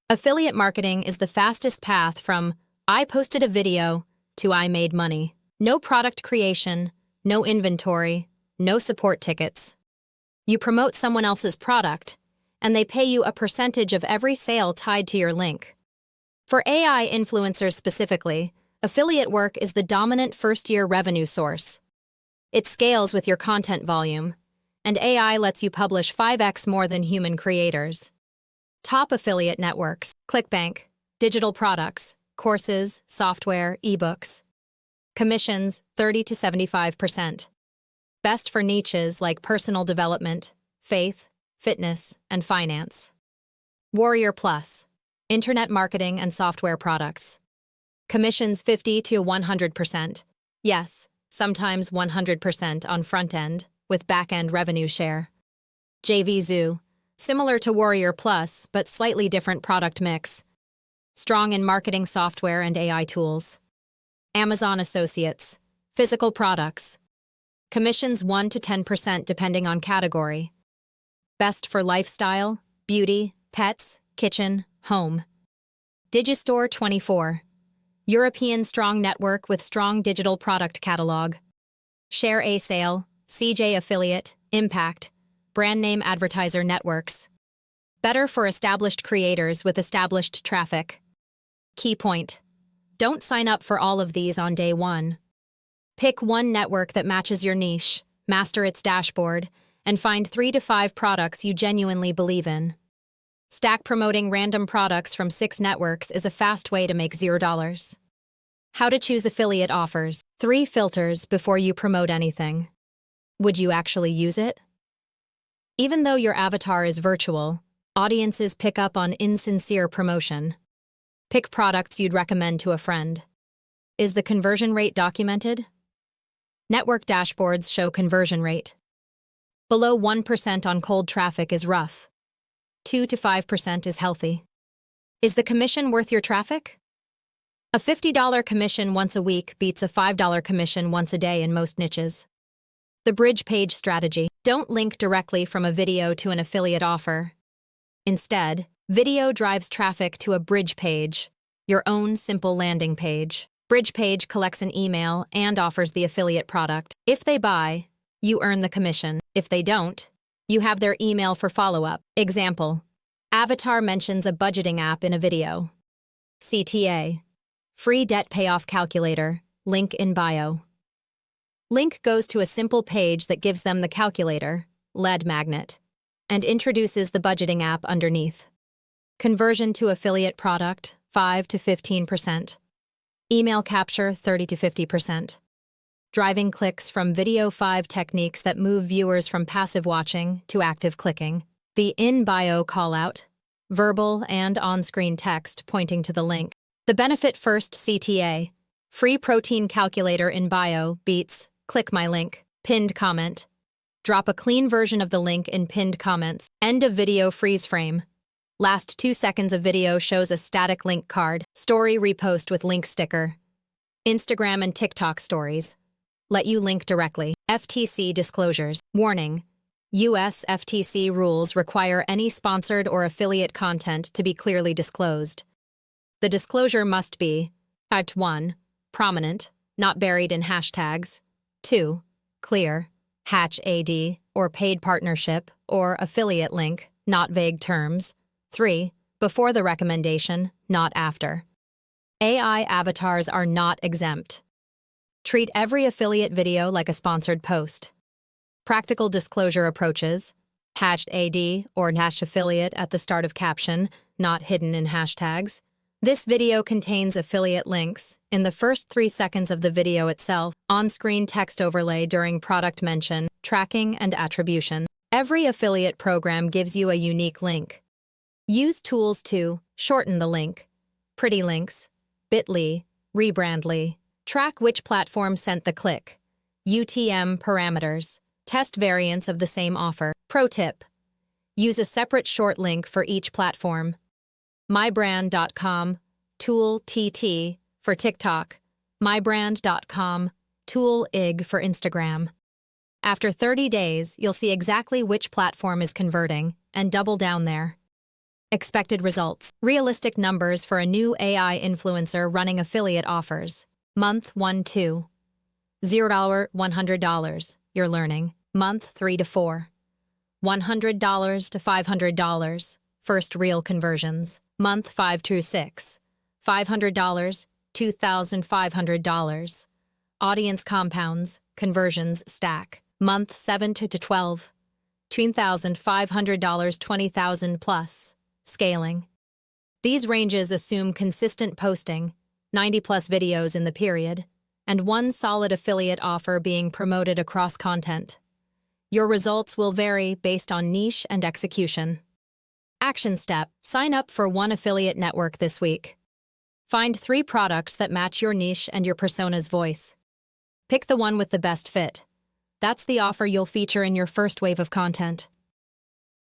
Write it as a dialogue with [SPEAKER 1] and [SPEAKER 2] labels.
[SPEAKER 1] Affiliate marketing is the fastest path from "I posted a video" to "I made money." No product creation, no inventory, no support tickets. You promote someone else's product, and they pay you a percentage of every sale tied to your link. For AI influencers specifically, affiliate work is the dominant first-year revenue source. It scales with your content volume, and AI lets you publish 5x more than human creators. Top affiliate networks: ClickBank, digital products, courses, software, ebooks. Commissions 30 to 75%. Best for niches like personal development, faith, fitness, and finance. Warrior Plus, internet marketing and software products. Commissions 50 to 100%. Yes, sometimes 100% on front end, with back-end revenue share. JVZoo, similar to Warrior Plus, but slightly different product mix. Strong in marketing software and AI tools. Amazon Associates, physical products. Commissions 1 to 10% depending on category. Best for lifestyle, beauty, pets, kitchen, home. Digistore 24, European strong network with strong digital product catalog. Share A Sale, CJ Affiliate, Impact, brand name advertiser networks. Better for established creators with established traffic. Key point: don't sign up for all of these on day one. Pick one network that matches your niche, master its dashboard, and find 3 to 5 products you genuinely believe in. Stack promoting random products from 6 networks is a fast way to make $0. How to choose affiliate offers. 3 filters before you promote anything. Would you actually use it? Even though your avatar is virtual, audiences pick up on insincere promotion. Pick products you'd recommend to a friend. Is the conversion rate documented? Network dashboards show conversion rate. Below 1% on cold traffic is rough. 2 to 5% is healthy. Is the commission worth your traffic? A $50 commission once a week beats a $5 commission once a day in most niches. The bridge page strategy. Don't link directly from a video to an affiliate offer. Instead, video drives traffic to a bridge page, your own simple landing page. Bridge page collects an email and offers the affiliate product. If they buy, you earn the commission. If they don't, you have their email for follow-up. Example: avatar mentions a budgeting app in a video. CTA, free debt payoff calculator, link in bio. Link goes to a simple page that gives them the calculator, lead magnet, and introduces the budgeting app underneath. Conversion to affiliate product, 5 to 15%. Email capture, 30 to 50%. Driving clicks from video. 5 techniques that move viewers from passive watching to active clicking. The in-bio callout, verbal and on-screen text pointing to the link. The benefit first CTA, free protein calculator in bio beats click my link. Pinned comment. Drop a clean version of the link in pinned comments. End of video freeze frame. Last 2 seconds of video shows a static link card. Story repost with link sticker. Instagram and TikTok stories let you link directly. FTC disclosures. Warning: US FTC rules require any sponsored or affiliate content to be clearly disclosed. The disclosure must be: 1. Prominent, not buried in hashtags. 2. Clear, #AD, or paid partnership, or affiliate link, not vague terms. 3. Before the recommendation, not after. AI avatars are not exempt. Treat every affiliate video like a sponsored post. Practical disclosure approaches: #AD or #affiliate at the start of caption, not hidden in hashtags. This video contains affiliate links. In the first 3 seconds of the video itself, on-screen text overlay during product mention, tracking, and attribution. Every affiliate program gives you a unique link. Use tools to shorten the link. Pretty links, Bitly, Rebrandly. Track which platform sent the click. UTM parameters. Test variants of the same offer. Pro tip: use a separate short link for each platform. mybrand.com, tool TT for TikTok, mybrand.com, tool IG for Instagram. After 30 days, you'll see exactly which platform is converting, and double down there. Expected results. Realistic numbers for a new AI influencer running affiliate offers. Month 1 2. $0 $100. You're learning. Month 3 to 4. $100 to $500. First real conversions. Month 5 to 6. $500, $2,500. Audience compounds, conversions stack. Month 7 to 12. $2,500, 20,000 plus. Scaling. These ranges assume consistent posting, 90 plus videos in the period, and one solid affiliate offer being promoted across content. Your results will vary based on niche and execution. Action step: sign up for one affiliate network this week. Find 3 products that match your niche and your persona's voice. Pick the one with the best fit. That's the offer you'll feature in your first wave of content.